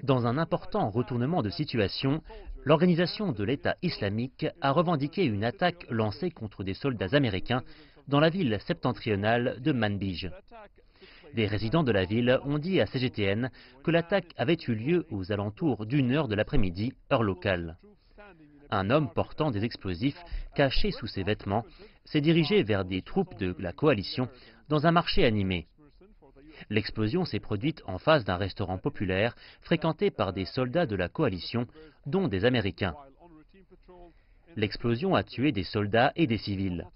Dans un important retournement de situation, l'organisation de l'État islamique a revendiqué une attaque lancée contre des soldats américains dans la ville septentrionale de Manbij. Des résidents de la ville ont dit à CGTN que l'attaque avait eu lieu aux alentours d'1 heure de l'après-midi, heure locale. Un homme portant des explosifs cachés sous ses vêtements s'est dirigé vers des troupes de la coalition dans un marché animé. L'explosion s'est produite en face d'un restaurant populaire fréquenté par des soldats de la coalition, dont des Américains. L'explosion a tué des soldats et des civils.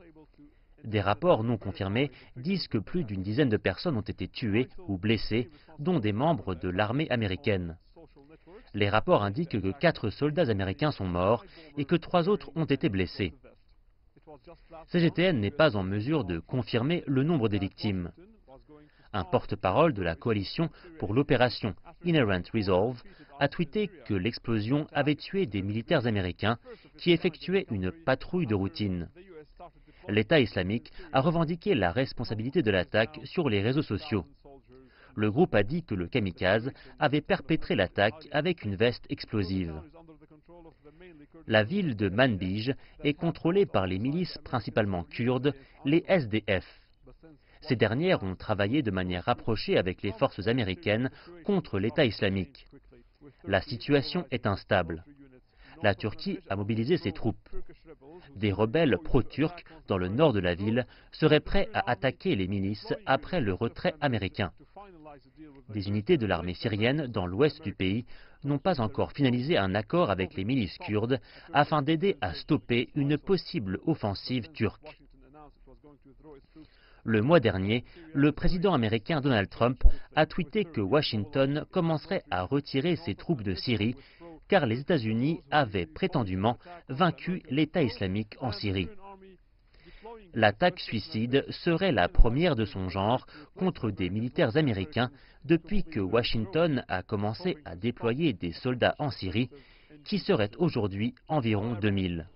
Des rapports non confirmés disent que plus d'une dizaine de personnes ont été tuées ou blessées, dont des membres de l'armée américaine. Les rapports indiquent que 4 soldats américains sont morts et que 3 autres ont été blessés. CGTN n'est pas en mesure de confirmer le nombre des victimes. Un porte-parole de la coalition pour l'opération Inherent Resolve a tweeté que l'explosion avait tué des militaires américains qui effectuaient une patrouille de routine. L'État islamique a revendiqué la responsabilité de l'attaque sur les réseaux sociaux. Le groupe a dit que le kamikaze avait perpétré l'attaque avec une veste explosive. La ville de Manbij est contrôlée par les milices principalement kurdes, les SDF. Ces dernières ont travaillé de manière rapprochée avec les forces américaines contre l'État islamique. La situation est instable. La Turquie a mobilisé ses troupes. Des rebelles pro-turcs dans le nord de la ville seraient prêts à attaquer les milices après le retrait américain. Des unités de l'armée syrienne dans l'ouest du pays n'ont pas encore finalisé un accord avec les milices kurdes afin d'aider à stopper une possible offensive turque. Le mois dernier, le président américain Donald Trump a tweeté que Washington commencerait à retirer ses troupes de Syrie car les États-Unis avaient prétendument vaincu l'État islamique en Syrie. L'attaque suicide serait la première de son genre contre des militaires américains depuis que Washington a commencé à déployer des soldats en Syrie, qui seraient aujourd'hui environ 2000.